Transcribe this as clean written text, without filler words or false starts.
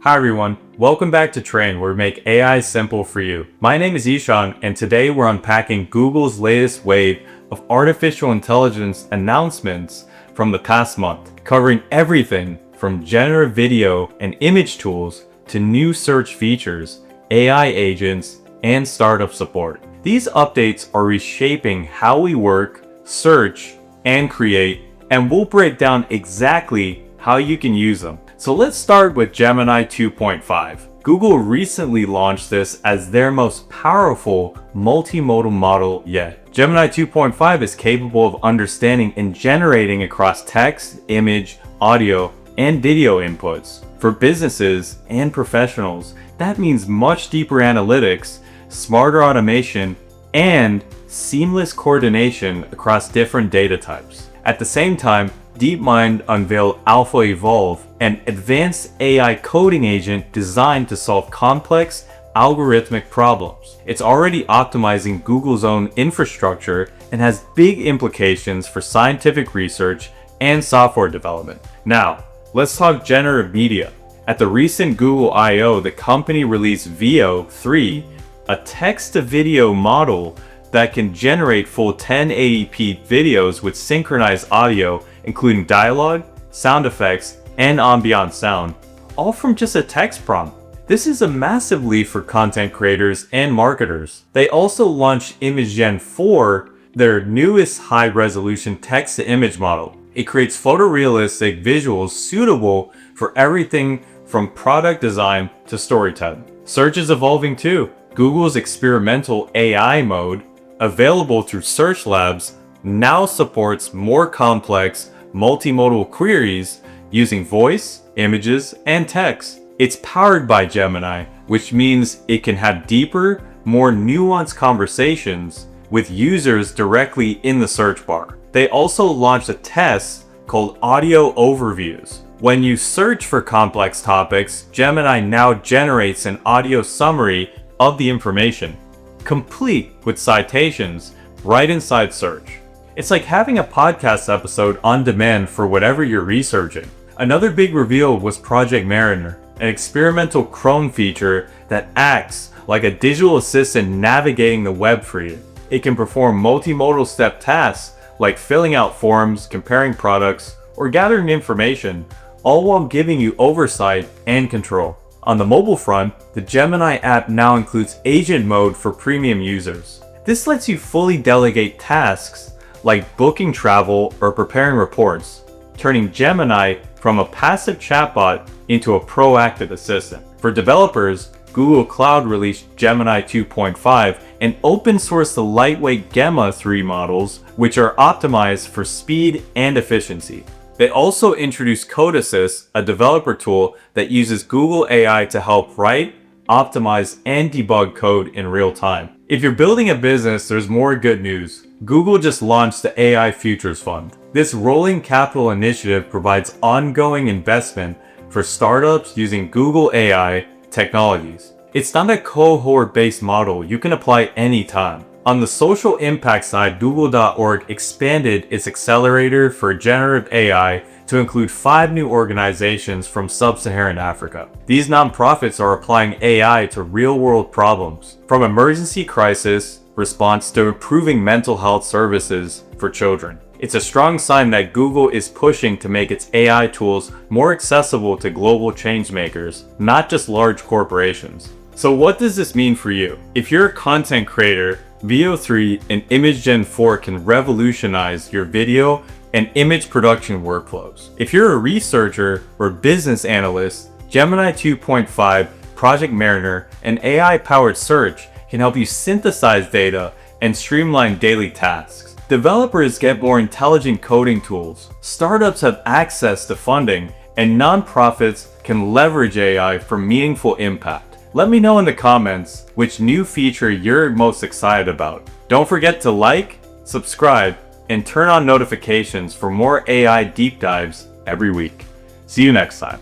Hi everyone, welcome back to Train, where we make AI simple for you. My name is Ishan, and today we're unpacking Google's latest wave of artificial intelligence announcements from the past month, covering everything from generative video and image tools to new search features, AI agents, and startup support. These updates are reshaping how we work, search, and create, and we'll break down exactly how you can use them. So let's start with Gemini 2.5. Google recently launched this as their most powerful multimodal model yet. Gemini 2.5 is capable of understanding and generating across text, image, audio, and video inputs. For businesses and professionals, that means much deeper analytics, smarter automation, and seamless coordination across different data types. At the same time, DeepMind unveiled AlphaEvolve, an advanced AI coding agent designed to solve complex, algorithmic problems. It's already optimizing Google's own infrastructure and has big implications for scientific research and software development. Now, let's talk generative media. At the recent Google I/O, the company released Veo 3, a text-to-video model that can generate full 1080p videos with synchronized audio, including dialogue, sound effects, and ambient sound, all from just a text prompt. This is a massive leap for content creators and marketers. They also launched Imagen 4, their newest high-resolution text-to-image model. It creates photorealistic visuals suitable for everything from product design to storytelling. Search is evolving too. Google's experimental AI mode, available through Search Labs, now supports more complex, multimodal queries using voice, images, and text. It's powered by Gemini, which means it can have deeper, more nuanced conversations with users directly in the search bar. They also launched a test called Audio Overviews. When you search for complex topics, Gemini now generates an audio summary of the information, complete with citations, right inside search. It's like having a podcast episode on demand for whatever you're researching. Another big reveal was Project Mariner, an experimental Chrome feature that acts like a digital assistant navigating the web for you. It can perform multimodal step tasks like filling out forms, comparing products, or gathering information, all while giving you oversight and control. On the mobile front, the Gemini app now includes agent mode for premium users. This lets you fully delegate tasks like booking travel or preparing reports, turning Gemini from a passive chatbot into a proactive assistant. For developers, Google Cloud released Gemini 2.5 and open sourced the lightweight Gemma 3 models, which are optimized for speed and efficiency. They also introduced Code Assist, a developer tool that uses Google AI to help write, optimize, and debug code in real time. If you're building a business, there's more good news. Google just launched the AI Futures Fund. This rolling capital initiative provides ongoing investment for startups using Google AI technologies. It's not a cohort-based model you can apply anytime. On the social impact side, Google.org expanded its accelerator for generative AI to include 5 new organizations from sub-Saharan Africa. These nonprofits are applying AI to real-world problems, from emergency crisis response to improving mental health services for children. It's a strong sign that Google is pushing to make its AI tools more accessible to global changemakers, not just large corporations. So what does this mean for you? If you're a content creator, Veo 3 and Imagen 4 can revolutionize your video and image production workflows. If you're a researcher or business analyst, Gemini 2.5, Project Mariner, and AI-powered search can help you synthesize data and streamline daily tasks. Developers get more intelligent coding tools, startups have access to funding, and nonprofits can leverage AI for meaningful impact. Let me know in the comments which new feature you're most excited about. Don't forget to like, subscribe, and turn on notifications for more AI deep dives every week. See you next time.